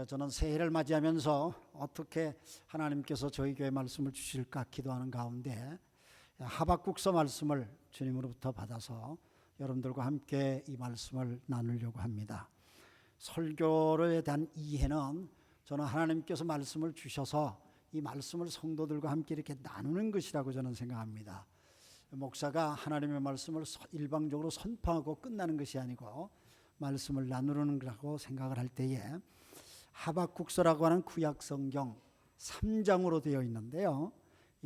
저는 새해를 맞이하면서 어떻게 하나님께서 저희 교회 말씀을 주실까 기도하는 가운데 하박국서 말씀을 주님으로부터 받아서 여러분들과 함께 이 말씀을 나누려고 합니다. 설교에 대한 이해는 저는 하나님께서 말씀을 주셔서 이 말씀을 성도들과 함께 이렇게 나누는 것이라고 저는 생각합니다. 목사가 하나님의 말씀을 일방적으로 선포하고 끝나는 것이 아니고 말씀을 나누는 거라고 생각을 할 때에 하박국서라고 하는 구약 성경 3장으로 되어 있는데요.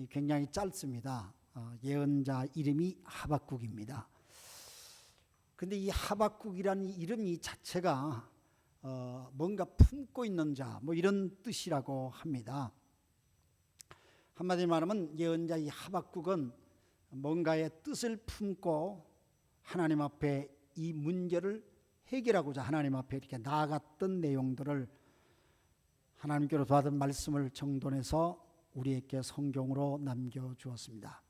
굉장히 짧습니다. 예언자 이름이 하박국입니다. 근데 이 하박국이라는 이름이 자체가 뭔가 품고 있는 자 뭐 이런 뜻이라고 합니다. 한마디로 말하면 예언자 이 하박국은 뭔가의 뜻을 품고 하나님 앞에 이 문제를 해결하고자 하나님 앞에 이렇게 나아갔던 내용들을 하나님께로 받은 말씀을 정돈해서 우리에게 성경으로 남겨주었습니다.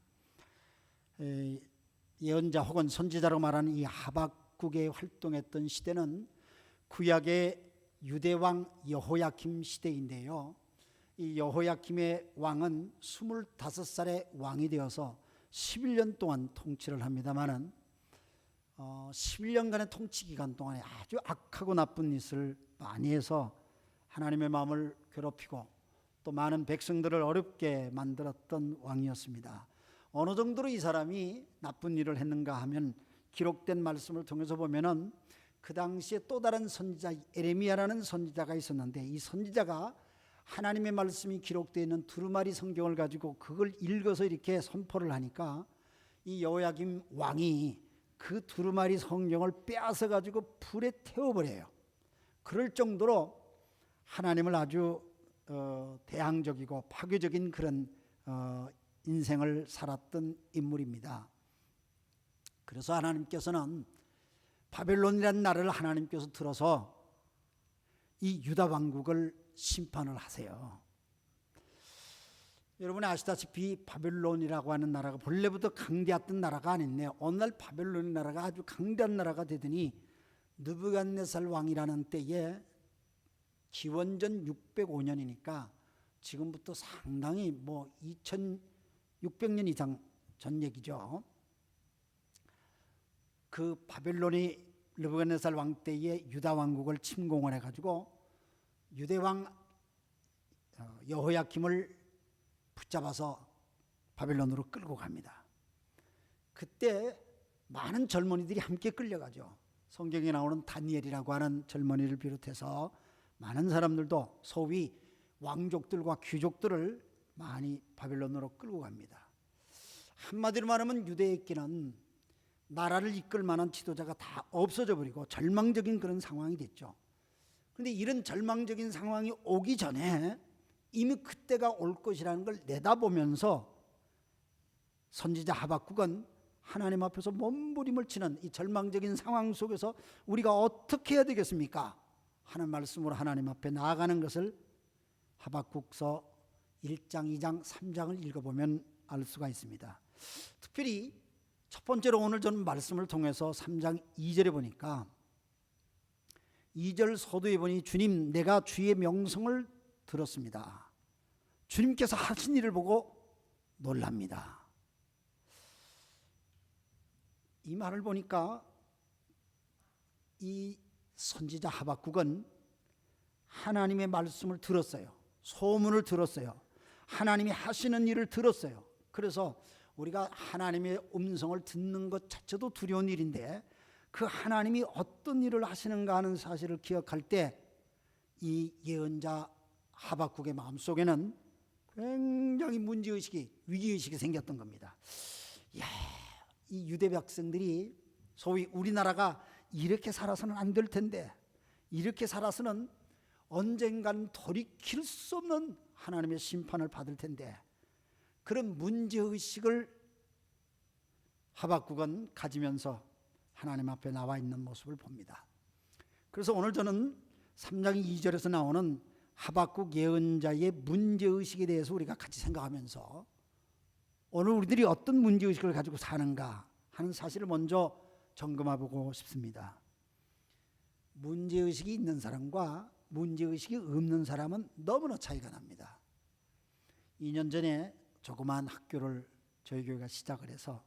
예언자 혹은 선지자로 말하는 이 하박국의 활동했던 시대는 구약의 유대왕 여호야김 시대인데요. 이 여호야김의 왕은 25살의 왕이 되어서 11년 동안 통치를 합니다마는 11년간의 통치 기간 동안에 아주 악하고 나쁜 짓을 많이 해서 하나님의 마음을 괴롭히고 또 많은 백성들을 어렵게 만들었던 왕이었습니다. 어느 정도로 이 사람이 나쁜 일을 했는가 하면 기록된 말씀을 통해서 보면은 그 당시에 또 다른 선지자 에레미야라는 선지자가 있었는데 이 선지자가 하나님의 말씀이 기록되어 있는 두루마리 성경을 가지고 그걸 읽어서 이렇게 선포를 하니까 이 여호야김 왕이 그 두루마리 성경을 빼앗아 가지고 불에 태워버려요. 그럴 정도로 하나님을 아주 대항적이고 파괴적인 그런 인생을 살았던 인물입니다. 그래서 하나님께서는 바벨론이라는 나라를 하나님께서 들어서 이 유다 왕국을 심판을 하세요. 여러분이 아시다시피 바벨론이라고 하는 나라가 본래부터 강대했던 나라가 아닌데 어느 날 바벨론 나라가 아주 강대한 나라가 되더니 느부갓네살 왕이라는 때에 기원전 605년이니까 지금부터 상당히 뭐 2600년 이상 전 얘기죠. 그 바벨론이 느부갓네살 왕 때에 유다 왕국을 침공을 해가지고 유대왕 여호야김을 붙잡아서 바벨론으로 끌고 갑니다. 그때 많은 젊은이들이 함께 끌려가죠. 성경에 나오는 다니엘이라고 하는 젊은이를 비롯해서 많은 사람들도 소위 왕족들과 귀족들을 많이 바벨론으로 끌고 갑니다. 한마디로 말하면 유대에게는 나라를 이끌 만한 지도자가 다 없어져 버리고 절망적인 그런 상황이 됐죠. 그런데 이런 절망적인 상황이 오기 전에 이미 그때가 올 것이라는 걸 내다보면서 선지자 하박국은 하나님 앞에서 몸부림을 치는 이 절망적인 상황 속에서 우리가 어떻게 해야 되겠습니까? 하는 말씀으로 하나님 앞에 나아가는 것을 하박국서 1장, 2장, 3장을 읽어보면 알 수가 있습니다. 특별히 첫 번째로 오늘 저는 말씀을 통해서 3장 2절에 보니까 2절 서두에 보니 주님 내가 주의 명성을 들었습니다. 주님께서 하신 일을 보고 놀랍니다. 이 말을 보니까 이 선지자 하박국은 하나님의 말씀을 들었어요. 소문을 들었어요. 하나님이 하시는 일을 들었어요. 그래서 우리가 하나님의 음성을 듣는 것 자체도 두려운 일인데 그 하나님이 어떤 일을 하시는가 하는 사실을 기억할 때 이 예언자 하박국의 마음속에는 굉장히 문제의식이 위기의식이 생겼던 겁니다. 이 유대 백성들이 소위 우리나라가 이렇게 살아서는 안 될 텐데 이렇게 살아서는 언젠간 돌이킬 수 없는 하나님의 심판을 받을 텐데 그런 문제의식을 하박국은 가지면서 하나님 앞에 나와 있는 모습을 봅니다. 그래서 오늘 저는 3장 2절에서 나오는 하박국 예언자의 문제의식에 대해서 우리가 같이 생각하면서 오늘 우리들이 어떤 문제의식을 가지고 사는가 하는 사실을 먼저 점검해보고 싶습니다. 문제의식이 있는 사람과 문제의식이 없는 사람은 너무나 차이가 납니다. 2년 전에 조그마한 학교를 저희 교회가 시작을 해서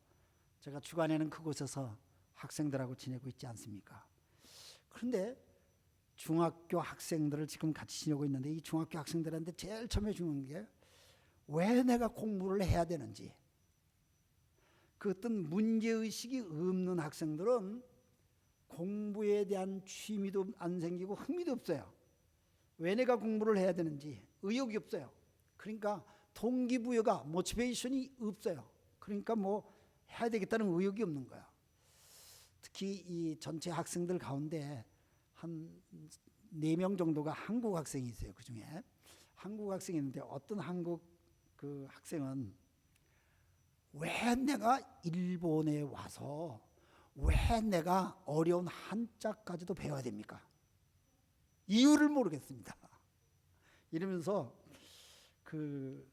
제가 주관하는 그곳에서 학생들하고 지내고 있지 않습니까? 그런데 중학교 학생들을 지금 같이 지내고 있는데 이 중학교 학생들한테 제일 처음에 중요한 게 왜 내가 공부를 해야 되는지, 그 어떤 문제의식이 없는 학생들은 공부에 대한 취미도 안 생기고 흥미도 없어요. 왜 내가 공부를 해야 되는지 의욕이 없어요. 그러니까 동기부여가 모티베이션이 없어요. 그러니까 뭐 해야 되겠다는 의욕이 없는 거야. 특히 이 전체 학생들 가운데 한 4명 정도가 한국 학생이 있어요. 그 중에 한국 학생이 있는데 어떤 한국 그 학생은 왜 내가 일본에 와서 왜 내가 어려운 한자까지도 배워야 됩니까? 이유를 모르겠습니다. 이러면서 그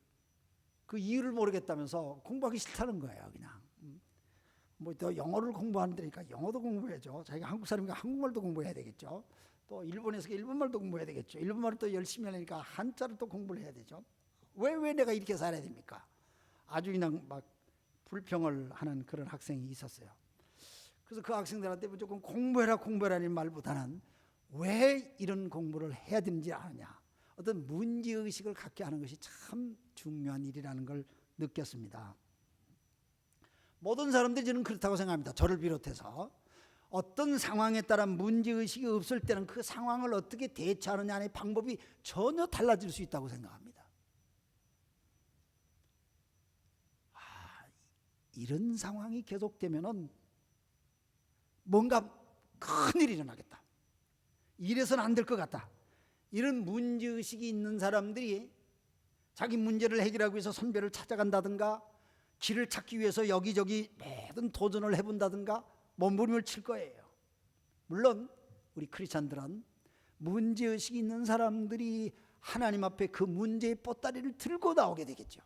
이유를 모르겠다면서 공부하기 싫다는 거예요. 그냥 뭐 또 영어를 공부하는데니까 영어도 공부해야죠. 자기가 한국 사람이니까 한국말도 공부해야 되겠죠. 또 일본에서 일본말도 공부해야 되겠죠. 일본말을 또 열심히 하려니까 한자를 또 공부를 해야 되죠. 왜 내가 이렇게 살아야 됩니까? 아주 그냥 막 불평을 하는 그런 학생이 있었어요. 그래서 그 학생들한테 무조건 공부해라는 말보다는 왜 이런 공부를 해야 되는지 아느냐, 어떤 문제의식을 갖게 하는 것이 참 중요한 일이라는 걸 느꼈습니다. 모든 사람들이 저는 그렇다고 생각합니다. 저를 비롯해서 어떤 상황에 따라 문제의식이 없을 때는 그 상황을 어떻게 대처하느냐의 방법이 전혀 달라질 수 있다고 생각합니다. 이런 상황이 계속되면은 뭔가 큰일이 일어나겠다, 이래서는 안 될 것 같다, 이런 문제의식이 있는 사람들이 자기 문제를 해결하기 위해서 선배를 찾아간다든가 길을 찾기 위해서 여기저기 모든 도전을 해본다든가 몸부림을 칠 거예요. 물론 우리 크리스찬들은 문제의식이 있는 사람들이 하나님 앞에 그 문제의 보따리를 들고 나오게 되겠죠.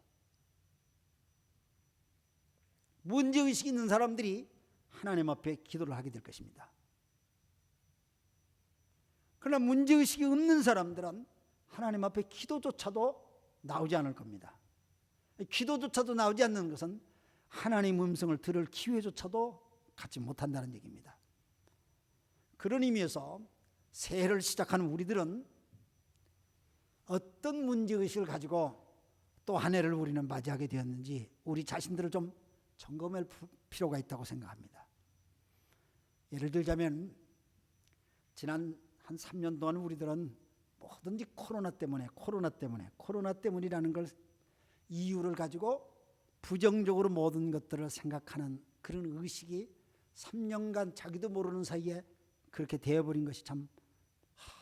문제의식이 있는 사람들이 하나님 앞에 기도를 하게 될 것입니다. 그러나 문제의식이 없는 사람들은 하나님 앞에 기도조차도 나오지 않을 겁니다. 기도조차도 나오지 않는 것은 하나님 음성을 들을 기회조차도 갖지 못한다는 얘기입니다. 그런 의미에서 새해를 시작하는 우리들은 어떤 문제의식을 가지고 또 한 해를 우리는 맞이하게 되었는지 우리 자신들을 좀 점검할 필요가 있다고 생각합니다. 예를 들자면 지난 한 3년 동안 우리들은 뭐든지 코로나 때문이라는 걸 이유를 가지고 부정적으로 모든 것들을 생각하는 그런 의식이 3년간 자기도 모르는 사이에 그렇게 되어버린 것이 참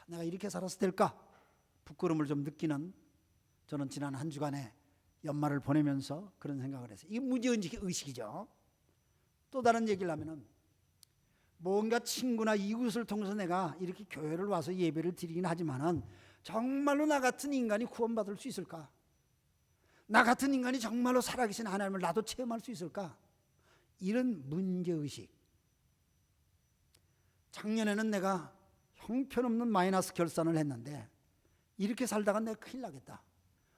내가 이렇게 살아서 될까 부끄러움을 좀 느끼는, 저는 지난 한 주간에 연말을 보내면서 그런 생각을 했어요. 이게 문제의식이죠. 또 다른 얘기를 하면은 뭔가 친구나 이웃을 통해서 내가 이렇게 교회를 와서 예배를 드리긴 하지만은 정말로 나 같은 인간이 구원받을 수 있을까? 나 같은 인간이 정말로 살아계신 하나님을 나도 체험할 수 있을까? 이런 문제의식. 작년에는 내가 형편없는 마이너스 결산을 했는데 이렇게 살다가 내가 큰일 나겠다.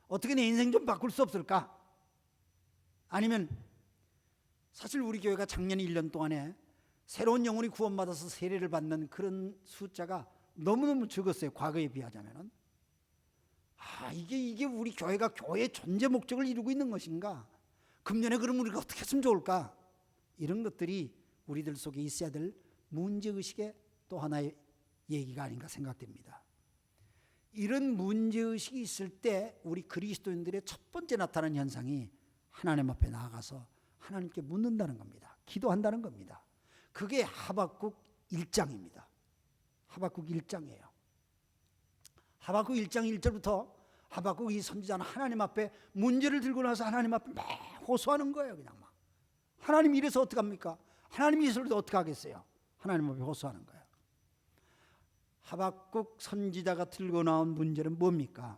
어떻게 내 인생 좀 바꿀 수 없을까? 아니면 사실 우리 교회가 작년 1년 동안에 새로운 영혼이 구원받아서 세례를 받는 그런 숫자가 너무너무 적었어요. 과거에 비하자면은. 이게 우리 교회가 교회의 존재 목적을 이루고 있는 것인가? 금년에 그럼 우리가 어떻게 했으면 좋을까? 이런 것들이 우리들 속에 있어야 될 문제의식의 또 하나의 얘기가 아닌가 생각됩니다. 이런 문제의식이 있을 때 우리 그리스도인들의 첫 번째 나타나는 현상이 하나님 앞에 나아가서 하나님께 묻는다는 겁니다. 기도한다는 겁니다. 그게 하박국 1장입니다. 하박국 1장이에요. 하박국 1장 1절부터 하박국 이 선지자는 하나님 앞에 문제를 들고 나서 하나님 앞에 막 호소하는 거예요. 그냥 막 하나님 이래서 어떡합니까? 하나님 이래서 어떻게 하겠어요? 하나님 앞에 호소하는 거예요. 하박국 선지자가 들고 나온 문제는 뭡니까?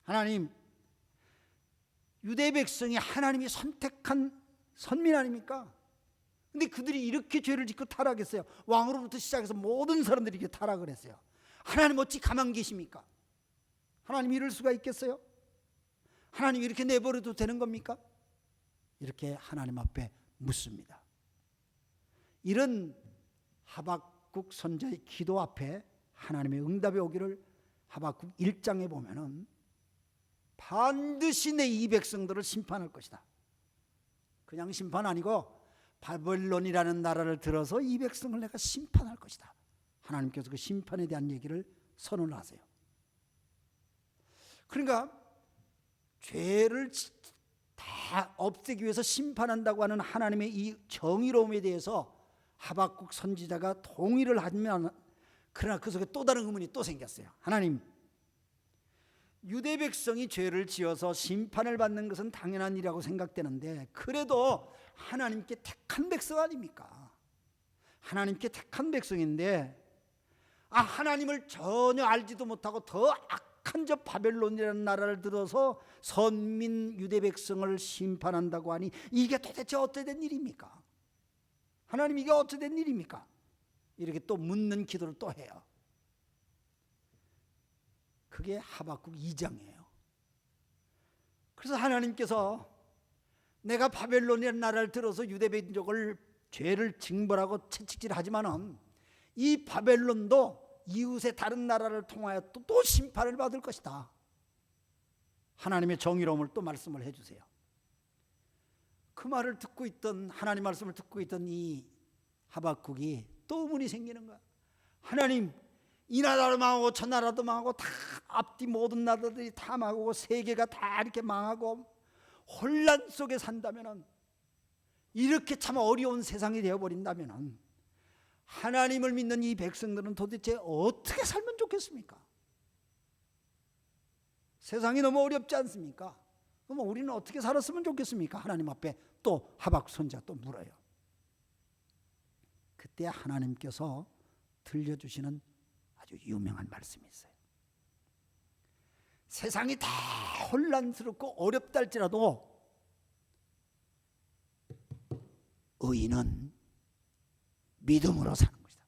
하나님, 유대 백성이 하나님이 선택한 선민 아닙니까? 근데 그들이 이렇게 죄를 짓고 타락했어요. 왕으로부터 시작해서 모든 사람들이 이렇게 타락을 했어요. 하나님 어찌 가만 계십니까? 하나님 이럴 수가 있겠어요? 하나님 이렇게 내버려도 되는 겁니까? 이렇게 하나님 앞에 묻습니다. 이런 하박국 선지자의 기도 앞에 하나님의 응답이 오기를 하박국 1장에 보면은 반드시 내 이 백성들을 심판할 것이다. 그냥 심판 아니고 바벨론이라는 나라를 들어서 이 백성을 내가 심판할 것이다. 하나님께서 그 심판에 대한 얘기를 선언하세요. 그러니까 죄를 다 없애기 위해서 심판한다고 하는 하나님의 이 정의로움에 대해서 하박국 선지자가 동의를 하면, 그러나 그 속에 또 다른 의문이 또 생겼어요. 하나님, 유대 백성이 죄를 지어서 심판을 받는 것은 당연한 일이라고 생각되는데, 그래도 하나님께 택한 백성 아닙니까? 하나님께 택한 백성인데, 하나님을 전혀 알지도 못하고 더 악한 저 바벨론이라는 나라를 들어서 선민 유대 백성을 심판한다고 하니 이게 도대체 어떻게 된 일입니까? 하나님, 이게 어떻게 된 일입니까? 이렇게 또 묻는 기도를 또 해요. 그게 하박국 2장이에요. 그래서 하나님께서 내가 바벨론이라는 나라를 들어서 유대 민족을 죄를 징벌하고 채찍질하지만은 이 바벨론도 이웃의 다른 나라를 통하여 또 심판을 받을 것이다. 하나님의 정의로움을 또 말씀을 해주세요. 그 말을 듣고 있던, 하나님 말씀을 듣고 있던 이 하박국이 또 의문이 생기는 거야. 하나님, 이 나라도 망하고 저 나라도 망하고 다 앞뒤 모든 나라들이 다 망하고 세계가 다 이렇게 망하고 혼란 속에 산다면은, 이렇게 참 어려운 세상이 되어버린다면은 하나님을 믿는 이 백성들은 도대체 어떻게 살면 좋겠습니까? 세상이 너무 어렵지 않습니까? 그럼 우리는 어떻게 살았으면 좋겠습니까? 하나님 앞에 또 하박국 선지자가 또 물어요. 그때 하나님께서 들려주시는 아주 유명한 말씀이 있어요. 세상이 다 혼란스럽고 어렵다 할지라도 의인은 믿음으로 사는 것이다.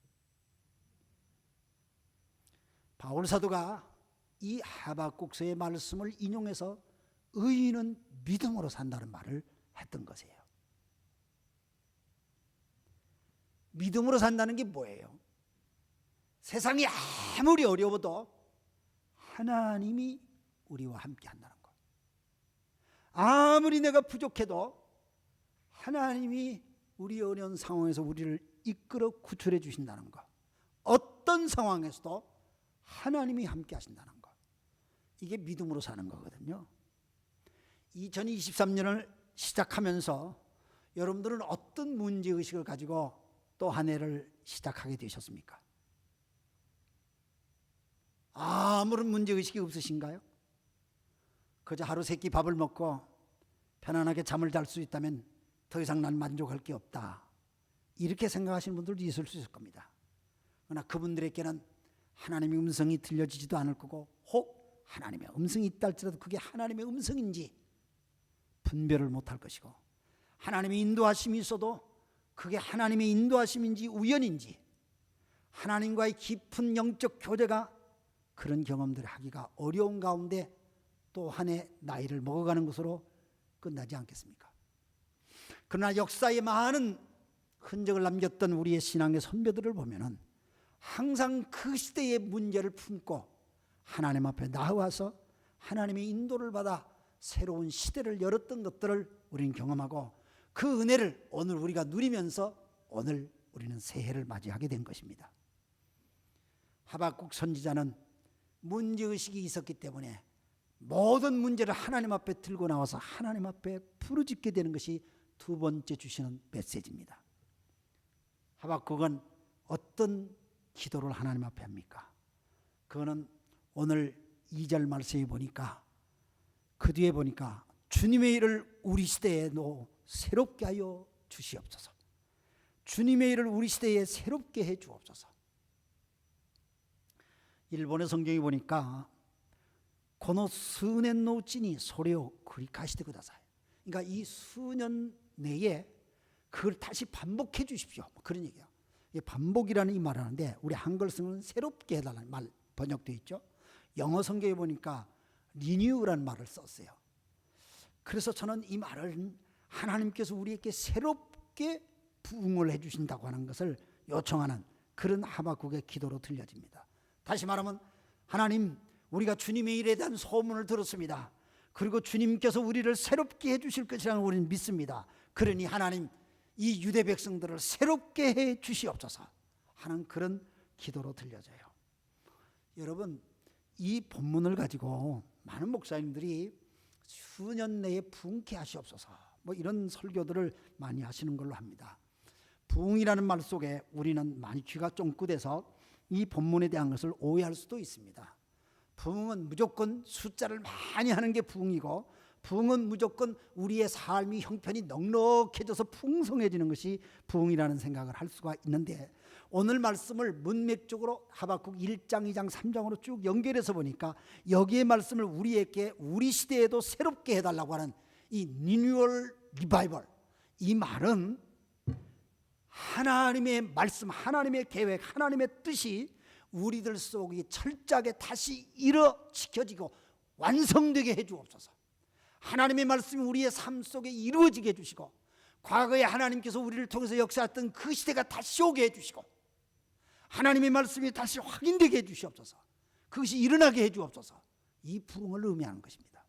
바울 사도가 이 하박국서의 말씀을 인용해서 의인은 믿음으로 산다는 말을 했던 것이에요. 믿음으로 산다는 게 뭐예요? 세상이 아무리 어려워도 하나님이 우리와 함께 한다는 것. 아무리 내가 부족해도 하나님이 우리 어려운 상황에서 우리를 이끌어 구출해 주신다는 것. 어떤 상황에서도 하나님이 함께 하신다는 것. 이게 믿음으로 사는 거거든요. 2023년을 시작하면서 여러분들은 어떤 문제의식을 가지고 또 한 해를 시작하게 되셨습니까? 아무런 문제의식이 없으신가요? 그저 하루 세끼 밥을 먹고 편안하게 잠을 잘 수 있다면 더 이상 난 만족할 게 없다, 이렇게 생각하시는 분들도 있을 수 있을 겁니다. 그러나 그분들에게는 하나님의 음성이 들려지지도 않을 거고, 혹 하나님의 음성이 있다 할지라도 그게 하나님의 음성인지 분별을 못할 것이고, 하나님의 인도하심이 있어도 그게 하나님의 인도하심인지 우연인지, 하나님과의 깊은 영적 교제가 그런 경험들을 하기가 어려운 가운데 또 한 해 나이를 먹어가는 것으로 끝나지 않겠습니까? 그러나 역사에 많은 흔적을 남겼던 우리의 신앙의 선배들을 보면은 항상 그 시대의 문제를 품고 하나님 앞에 나와서 하나님의 인도를 받아 새로운 시대를 열었던 것들을 우리는 경험하고, 그 은혜를 오늘 우리가 누리면서 오늘 우리는 새해를 맞이하게 된 것입니다. 하박국 선지자는 문제의식이 있었기 때문에 모든 문제를 하나님 앞에 들고 나와서 하나님 앞에 부르짖게 되는 것이 두 번째 주시는 메시지입니다. 하박국은 어떤 기도를 하나님 앞에 합니까? 그거는 오늘 2절 말씀에 보니까, 그 뒤에 보니까 주님의 일을 우리 시대에 새롭게 하여 주시옵소서. 주님의 일을 우리 시대에 새롭게 해 주옵소서. 일본의 성경에 보니까 고노 수년 노우치니 소레오 그리카시테 쿠다사이. 그러니까 이 수년 내에 그걸 다시 반복해 주십시오, 그런 얘기예요. 반복이라는 이 말을 하는데 우리 한글 쓰는 새롭게 해달라는 말 번역되어 있죠. 영어 성경에 보니까 renew라는 말을 썼어요. 그래서 저는 이 말은 하나님께서 우리에게 새롭게 부응을 해주신다고 하는 것을 요청하는 그런 하박국의 기도로 들려집니다. 다시 말하면 하나님, 우리가 주님의 일에 대한 소문을 들었습니다. 그리고 주님께서 우리를 새롭게 해주실 것이라는 우리는 믿습니다. 그러니 하나님, 이 유대 백성들을 새롭게 해 주시옵소서 하는 그런 기도로 들려져요. 여러분, 이 본문을 가지고 많은 목사님들이 수년 내에 부흥케 하시옵소서 뭐 이런 설교들을 많이 하시는 걸로 합니다. 부흥이라는 말 속에 우리는 많이 귀가 쫑긋해서 이 본문에 대한 것을 오해할 수도 있습니다. 부흥은 무조건 숫자를 많이 하는 게 부흥이고, 부흥은 무조건 우리의 삶이 형편이 넉넉해져서 풍성해지는 것이 부흥이라는 생각을 할 수가 있는데, 오늘 말씀을 문맥적으로 하박국 1장, 2장, 3장으로 쭉 연결해서 보니까 여기에 말씀을 우리에게 우리 시대에도 새롭게 해달라고 하는 이 리뉴얼 리바이벌, 이 말은 하나님의 말씀, 하나님의 계획, 하나님의 뜻이 우리들 속에 철저하게 다시 지켜지고 완성되게 해주옵소서. 하나님의 말씀이 우리의 삶 속에 이루어지게 해주시고, 과거에 하나님께서 우리를 통해서 역사했던 그 시대가 다시 오게 해주시고, 하나님의 말씀이 다시 확인되게 해주시옵소서. 그것이 일어나게 해주옵소서. 이 부흥을 의미하는 것입니다.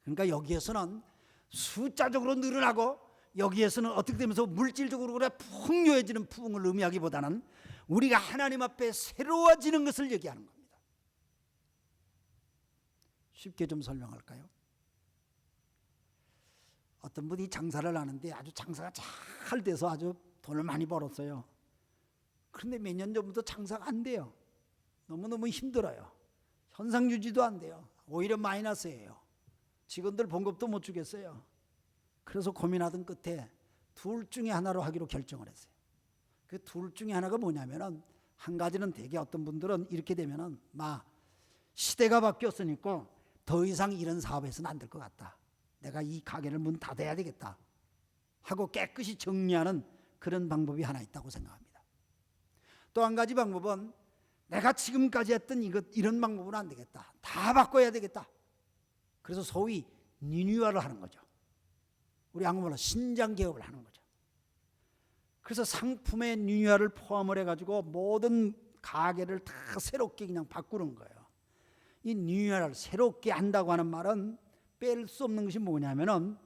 그러니까 여기에서는 숫자적으로 늘어나고, 여기에서는 어떻게 되면서 물질적으로 그래 풍요해지는 부흥을 의미하기보다는 우리가 하나님 앞에 새로워지는 것을 얘기하는 겁니다. 쉽게 좀 설명할까요? 어떤 분이 장사를 하는데 아주 장사가 잘 돼서 아주 돈을 많이 벌었어요. 그런데 몇 년 전부터 장사가 안 돼요. 너무너무 힘들어요. 현상 유지도 안 돼요. 오히려 마이너스예요. 직원들 봉급도 못 주겠어요. 그래서 고민하던 끝에 둘 중에 하나로 하기로 결정을 했어요. 그 둘 중에 하나가 뭐냐면은, 한 가지는 되게 어떤 분들은 이렇게 되면은 시대가 바뀌었으니까 더 이상 이런 사업에서는 안 될 것 같다. 내가 이 가게를 문 닫아야 되겠다 하고 깨끗이 정리하는 그런 방법이 하나 있다고 생각합니다. 또 한 가지 방법은 내가 지금까지 했던 이런 방법은 안 되겠다. 다 바꿔야 되겠다. 그래서 소위 리뉴얼을 하는 거죠. 우리 한국말로 신장 개업을 하는 거죠. 그래서 상품의 리뉴얼을 포함을 해가지고 모든 가게를 다 새롭게 그냥 바꾸는 거예요. 이 리뉴얼을 새롭게 한다고 하는 말은 뺄 수 없는 것이 뭐냐면은,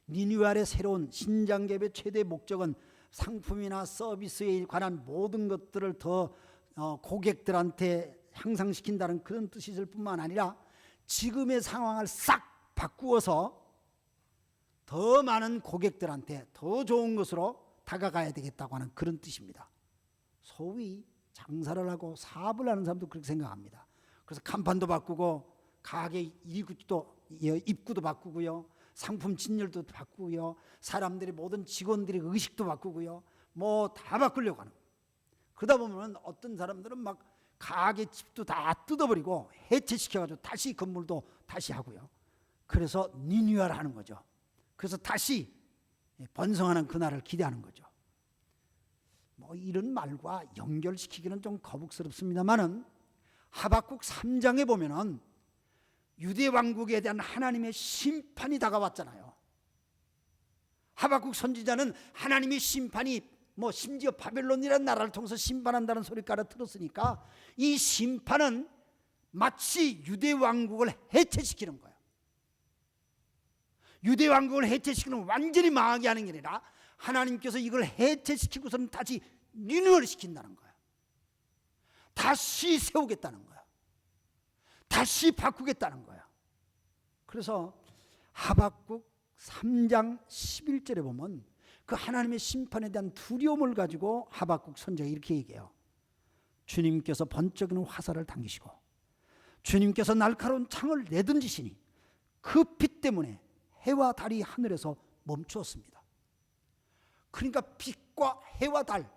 리뉴얼의 새로운 신장 개업의 최대 목적은 상품이나 서비스에 관한 모든 것들을 더 고객들한테 향상시킨다는 그런 뜻이 있을 뿐만 아니라, 지금의 상황을 싹 바꾸어서 더 많은 고객들한테 더 좋은 것으로 다가가야 되겠다고 하는 그런 뜻입니다. 소위 장사를 하고 사업을 하는 사람도 그렇게 생각합니다. 그래서 간판도 바꾸고, 가게 입구도 바꾸고요, 상품 진열도 바꾸고요, 사람들이 모든 직원들의 의식도 바꾸고요, 뭐 다 바꾸려고 하는 거예요. 그러다 보면 어떤 사람들은 막 가게 집도 다 뜯어버리고 해체시켜가지고 다시 건물도 다시 하고요. 그래서 리뉴얼 하는 거죠. 그래서 다시 번성하는 그날을 기대하는 거죠. 뭐 이런 말과 연결시키기는 좀 거북스럽습니다만은, 하박국 3장에 보면은 유대 왕국에 대한 하나님의 심판이 다가왔잖아요. 하박국 선지자는 하나님의 심판이 심지어 바벨론이라는 나라를 통해서 심판한다는 소리까지 들었으니까, 이 심판은 마치 유대 왕국을 해체시키는 거예요. 유대 왕국을 해체시키는, 완전히 망하게 하는 게 아니라 하나님께서 이걸 해체시키고서는 다시 리뉴얼 시킨다는 거예요. 다시 세우겠다는 거예요. 다시 바꾸겠다는 거예요. 그래서 하박국 3장 11절에 보면 그 하나님의 심판에 대한 두려움을 가지고 하박국 선지자가 이렇게 얘기해요. 주님께서 번쩍이는 화살을 당기시고 주님께서 날카로운 창을 내던지시니 그 빛 때문에 해와 달이 하늘에서 멈추었습니다. 그러니까 빛과 해와 달,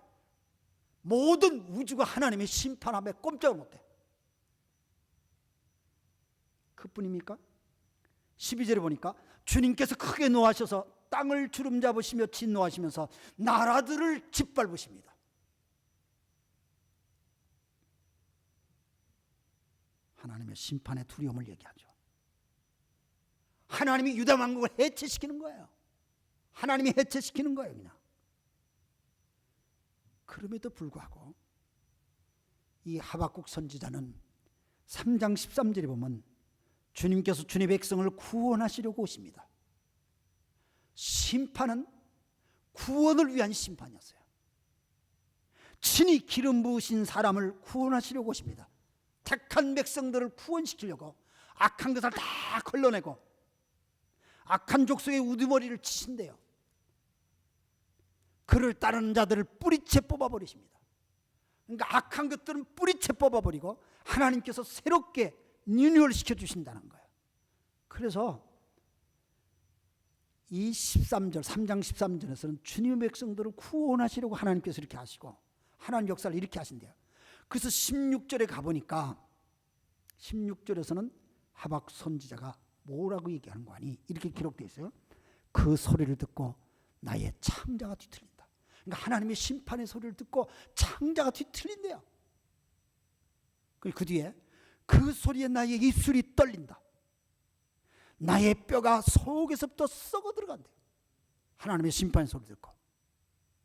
모든 우주가 하나님의 심판 앞에 꼼짝을 못해. 그뿐입니까? 12절에 보니까 주님께서 크게 노하셔서 땅을 주름 잡으시며 진노하시면서 나라들을 짓밟으십니다. 하나님의 심판의 두려움을 얘기하죠. 하나님이 유다 왕국을 해체시키는 거예요. 하나님이 해체시키는 거예요, 그냥. 그럼에도 불구하고 이 하박국 선지자는 3장 13절에 보면 주님께서 주님의 백성을 구원하시려고 오십니다. 심판은 구원을 위한 심판이었어요. 친히 기름 부으신 사람을 구원하시려고 오십니다. 택한 백성들을 구원시키려고 악한 것을 다 걸러내고 악한 족속의 우두머리를 치신대요. 그를 따르는 자들을 뿌리채 뽑아버리십니다. 그러니까 악한 것들은 뿌리채 뽑아버리고 하나님께서 새롭게 리뉴얼 시켜주신다는 거예요. 그래서 이 13절, 3장 13절에서는 주님의 백성들을 구원하시려고 하나님께서 이렇게 하시고 하나님 역사를 이렇게 하신대요. 그래서 16절에 가보니까 16절에서는 하박 선지자가 뭐라고 얘기하는 거 아니? 이렇게 기록되어 있어요. 그 소리를 듣고 나의 창자가 뒤틀린다. 그러니까 하나님의 심판의 소리를 듣고 창자가 뒤틀린대요. 그 뒤에 그 소리에 나의 입술이 떨린다. 나의 뼈가 속에서부터 썩어 들어간대요. 하나님의 심판의 소리를 듣고.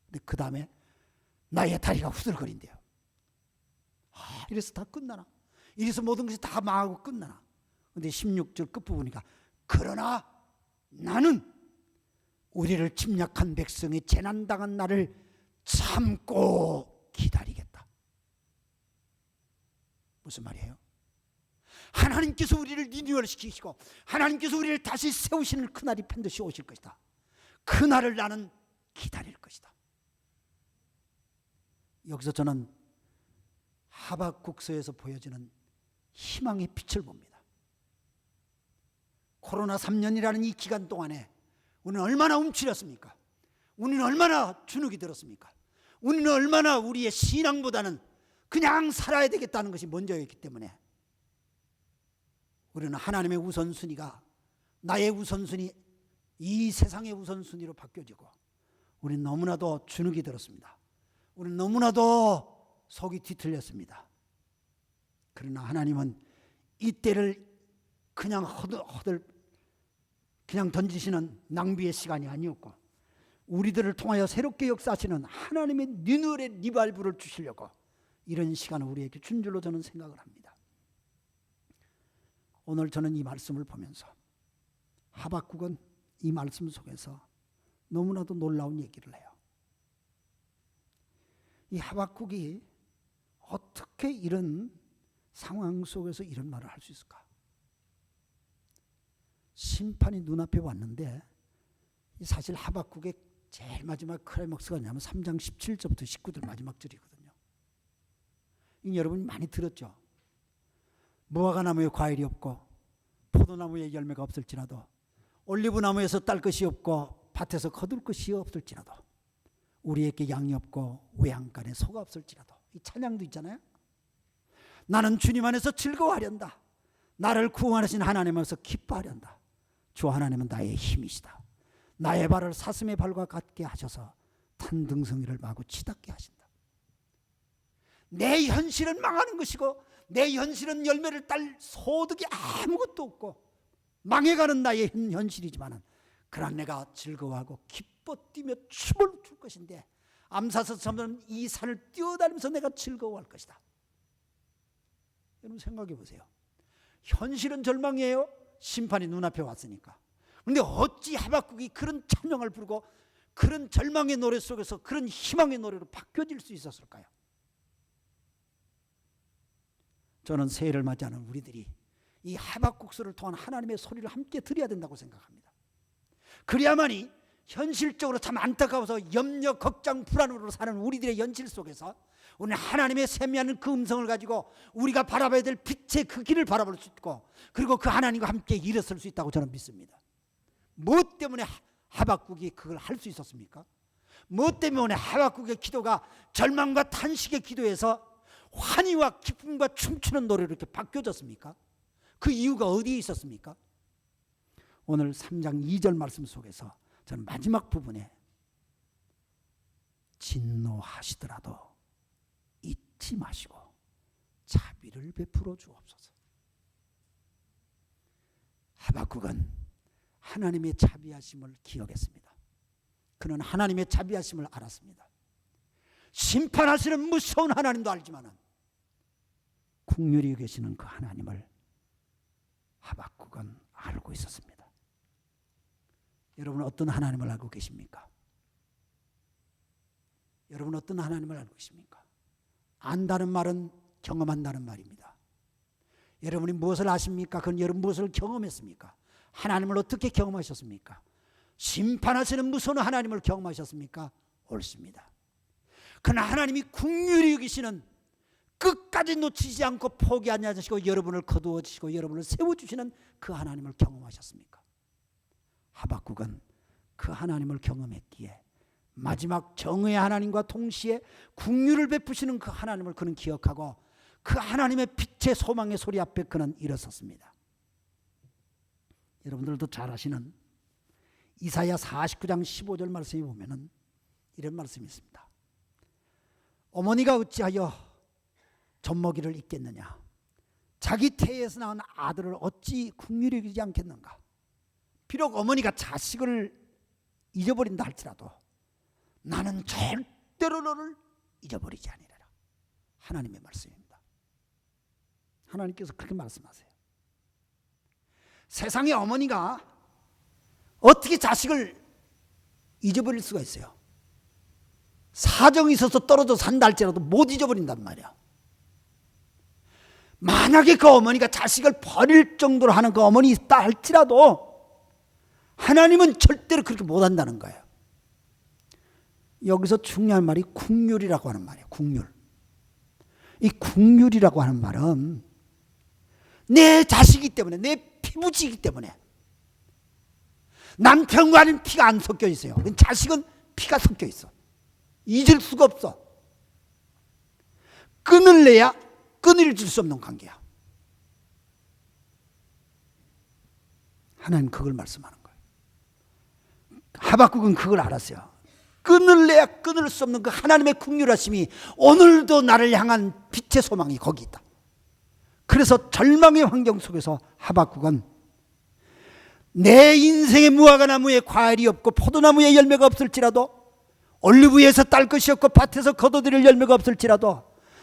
근데 그 다음에 나의 다리가 후들거린대요. 이래서 다 끝나나? 이래서 모든 것이 다 망하고 끝나나? 근데 16절 끝부분이니까 그러나 나는 우리를 침략한 백성이 재난당한 날을 참고 기다리겠다. 무슨 말이에요? 하나님께서 우리를 리뉴얼 시키시고 하나님께서 우리를 다시 세우시는 그날이 반드시 오실 것이다. 그날을 나는 기다릴 것이다. 여기서 저는 하박국서에서 보여지는 희망의 빛을 봅니다. 코로나 3년이라는 이 기간 동안에 우리는 얼마나 움츠렸습니까? 우리는 얼마나 주눅이 들었습니까? 우리는 얼마나 우리의 신앙보다는 그냥 살아야 되겠다는 것이 먼저였기 때문에 우리는 하나님의 우선순위가 나의 우선순위, 이 세상의 우선순위로 바뀌어지고 우리는 너무나도 주눅이 들었습니다. 우리는 너무나도 속이 뒤틀렸습니다. 그러나 하나님은 이때를 그냥 그냥 던지시는 낭비의 시간이 아니었고 우리들을 통하여 새롭게 역사하시는 하나님의 리뉴얼의 리발브를 주시려고 이런 시간을 우리에게 준 줄로 저는 생각을 합니다. 오늘 저는 이 말씀을 보면서 하박국은 이 말씀 속에서 너무나도 놀라운 얘기를 해요. 이 하박국이 어떻게 이런 상황 속에서 이런 말을 할 수 있을까? 심판이 눈앞에 왔는데 사실 하박국의 제일 마지막 클라이막스가 뭐냐면 3장 17절부터 19절 마지막 절이거든요. 여러분 많이 들었죠? 무화과 나무에 과일이 없고 포도나무에 열매가 없을지라도 올리브나무에서 딸 것이 없고 밭에서 거둘 것이 없을지라도 우리에게 양이 없고 외양간에 소가 없을지라도 이 찬양도 있잖아요. 나는 주님 안에서 즐거워하련다. 나를 구원하신 하나님 안에서 기뻐하련다. 주 하나님은 나의 힘이시다. 나의 발을 사슴의 발과 같게 하셔서 탄등성이를 마구 치닫게 하신다. 내 현실은 망하는 것이고 내 현실은 열매를 딸 소득이 아무것도 없고 망해가는 나의 현실이지만 그러나 내가 즐거워하고 기뻐 뛰며 춤을 출 것인데 암사서처럼 이 산을 뛰어다니면서 내가 즐거워할 것이다. 여러분 생각해 보세요. 현실은 절망이에요. 심판이 눈앞에 왔으니까. 그런데 어찌 하박국이 그런 찬양을 부르고 그런 절망의 노래 속에서 그런 희망의 노래로 바뀌어질 수 있었을까요? 저는 새해를 맞이하는 우리들이 이 하박국서를 통한 하나님의 소리를 함께 들어야 된다고 생각합니다. 그래야만이 현실적으로 참 안타까워서 염려, 걱정, 불안으로 사는 우리들의 현실 속에서 오늘 하나님의 세미한 그 음성을 가지고 우리가 바라봐야 될 빛의 그 길을 바라볼 수 있고 그리고 그 하나님과 함께 일어설 수 있다고 저는 믿습니다. 무엇 때문에 하박국이 그걸 할 수 있었습니까? 무엇 때문에 하박국의 기도가 절망과 탄식의 기도에서 환희와 기쁨과 춤추는 노래로 이렇게 바뀌어졌습니까? 그 이유가 어디에 있었습니까? 오늘 3장 2절 말씀 속에서 저는 마지막 부분에 진노하시더라도 잊지 마시고 자비를 베풀어 주옵소서. 하박국은 하나님의 자비하심을 기억했습니다. 그는 하나님의 자비하심을 알았습니다. 심판하시는 무서운 하나님도 알지만 긍휼히 계시는 그 하나님을 하박국은 알고 있었습니다. 여러분 어떤 하나님을 알고 계십니까? 여러분 어떤 하나님을 알고 계십니까? 안다는 말은 경험한다는 말입니다. 여러분이 무엇을 아십니까? 그건 여러분 무엇을 경험했습니까? 하나님을 어떻게 경험하셨습니까? 심판하시는 무서운 하나님을 경험하셨습니까? 옳습니다. 그러나 하나님이 긍휼히 여기시는, 끝까지 놓치지 않고 포기하지 않으시고 여러분을 거두어 주시고 여러분을 세워주시는 그 하나님을 경험하셨습니까? 하박국은 그 하나님을 경험했기에 마지막 정의의 하나님과 동시에 긍휼을 베푸시는 그 하나님을 그는 기억하고 그 하나님의 빛의 소망의 소리 앞에 그는 일어섰습니다. 여러분들도 잘 아시는 이사야 49장 15절 말씀에 보면은 이런 말씀이 있습니다. 어머니가 어찌하여 젖먹이를 잊겠느냐? 자기 태에서 낳은 아들을 어찌 긍휼히 여기지 않겠는가? 비록 어머니가 자식을 잊어버린다 할지라도 나는 절대로 너를 잊어버리지 아니하리라. 하나님의 말씀입니다. 하나님께서 그렇게 말씀하세요. 세상의 어머니가 어떻게 자식을 잊어버릴 수가 있어요? 사정이 있어서 떨어져 산다 할지라도 못 잊어버린단 말이야. 만약에 그 어머니가 자식을 버릴 정도로 하는 그 어머니 있다 할지라도 하나님은 절대로 그렇게 못한다는 거예요. 여기서 중요한 말이 긍휼이라고 하는 말이에요. 긍휼. 이 긍휼이라고 하는 말은 내 자식이기 때문에, 내 피부지이기 때문에 남편과는 피가 안 섞여 있어요. 자식은 피가 섞여 있어. 잊을 수가 없어. 끊을래야 끊어질 수 없는 관계야. 하나님 그걸 말씀하는 거예요. 하박국은 그걸 알았어요. 끊을래야 끊을 수 없는 그 하나님의 긍휼하심이 오늘도 나를 향한 빛의 소망이 거기 있다. 그래서 절망의 환경 속에서 하박국은 내 인생의 무화과 나무에 과일이 없고 포도나무에 열매가 없을지라도, 올리브에서 딸 것이 없고 밭에서 거둬들일 열매가 없을지라도,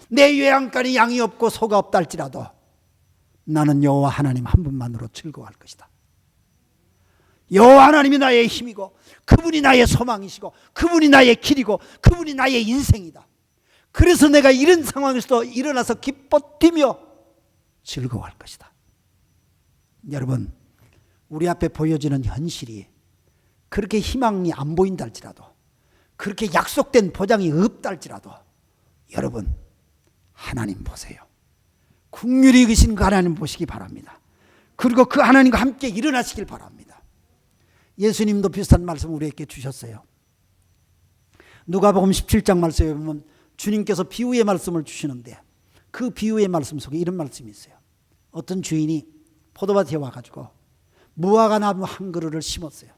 내 요양간에 양이 없고 소가 없다 할지라도 나는 여호와 하나님 한 분만으로 즐거워할 것이다. 여호와 하나님이 나의 힘이고 그분이 나의 소망이시고 그분이 나의 길이고 그분이 나의 인생이다. 그래서 내가 이런 상황에서도 일어나서 기뻐 뛰며 즐거워할 것이다. 여러분, 우리 앞에 보여지는 현실이 그렇게 희망이 안 보인다 할지라도, 그렇게 약속된 보장이 없다 할지라도 여러분 하나님 보세요. 긍휼히 여기신 그 하나님 보시기 바랍니다. 그리고 그 하나님과 함께 일어나시길 바랍니다. 예수님도 비슷한 말씀 우리에게 주셨어요. 누가복음 17장 말씀에 보면 주님께서 비유의 말씀을 주시는데 그 비유의 말씀 속에 이런 말씀이 있어요. 어떤 주인이 포도밭에 와가지고 무화과 나무 한 그루를 심었어요.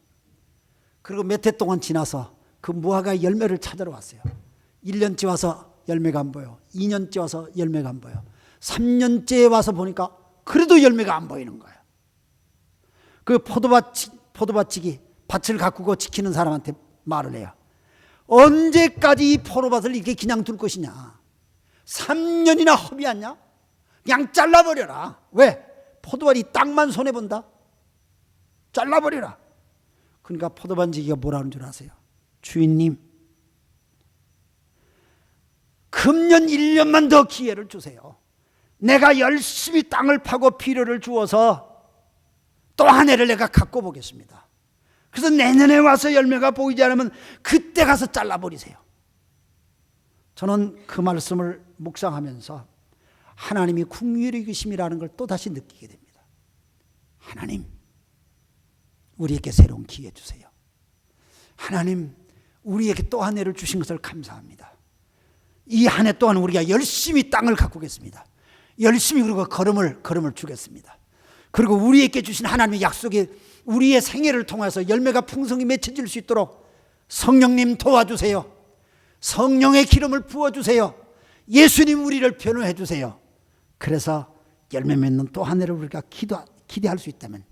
그리고 몇 해 동안 지나서 그 무화과 열매를 찾으러 왔어요. 1년째 와서 열매가 안 보여. 2년째 와서 열매가 안 보여. 3년째 와서 보니까 그래도 열매가 안 보이는 거예요. 그 포도밭지기 밭을 가꾸고 지키는 사람한테 말을 해요. 언제까지 이 포도밭을 이렇게 그냥 둘 것이냐? 3년이나 허비하냐? 그냥 잘라버려라. 왜? 포도밭이 땅만 손해본다? 잘라버려라. 그러니까 포도밭지기가 뭐라는 줄 아세요? 주인님, 금년 1년만 더 기회를 주세요. 내가 열심히 땅을 파고 비료를 주어서 또 한 해를 내가 갖고 보겠습니다. 그래서 내년에 와서 열매가 보이지 않으면 그때 가서 잘라버리세요. 저는 그 말씀을 묵상하면서 하나님이 긍휼히 계심이라는 걸 또다시 느끼게 됩니다. 하나님, 우리에게 새로운 기회 주세요. 하나님, 우리에게 또 한 해를 주신 것을 감사합니다. 이 한 해 동안 우리가 열심히 땅을 가꾸겠습니다. 열심히 그리고 걸음을 주겠습니다. 그리고 우리에게 주신 하나님의 약속이 우리의 생애를 통해서 열매가 풍성히 맺혀질 수 있도록 성령님 도와주세요. 성령의 기름을 부어주세요. 예수님 우리를 변호해 주세요. 그래서 열매 맺는 또 한 해를 우리가 기대할 수 있다면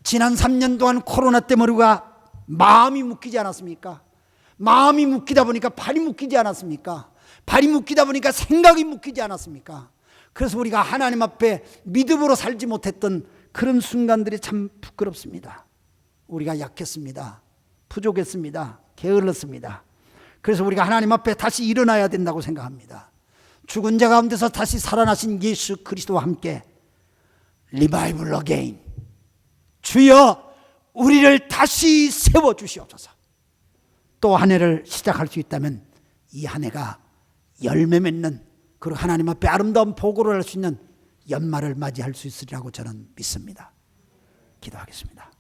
지난 3년 동안 코로나 때문에 우리가 마음이 묶이지 않았습니까? 마음이 묶이다 보니까 발이 묶이지 않았습니까? 발이 묶이다 보니까 생각이 묶이지 않았습니까? 그래서 우리가 하나님 앞에 믿음으로 살지 못했던 그런 순간들이 참 부끄럽습니다. 우리가 약했습니다. 부족했습니다. 게을렀습니다. 그래서 우리가 하나님 앞에 다시 일어나야 된다고 생각합니다. 죽은 자 가운데서 다시 살아나신 예수 그리스도와 함께 리바이벌 어게인, 주여 우리를 다시 세워주시옵소서. 또 한 해를 시작할 수 있다면 이 한 해가 열매 맺는, 그리고 하나님 앞에 아름다운 보고를 할 수 있는 연말을 맞이할 수 있으리라고 저는 믿습니다. 기도하겠습니다.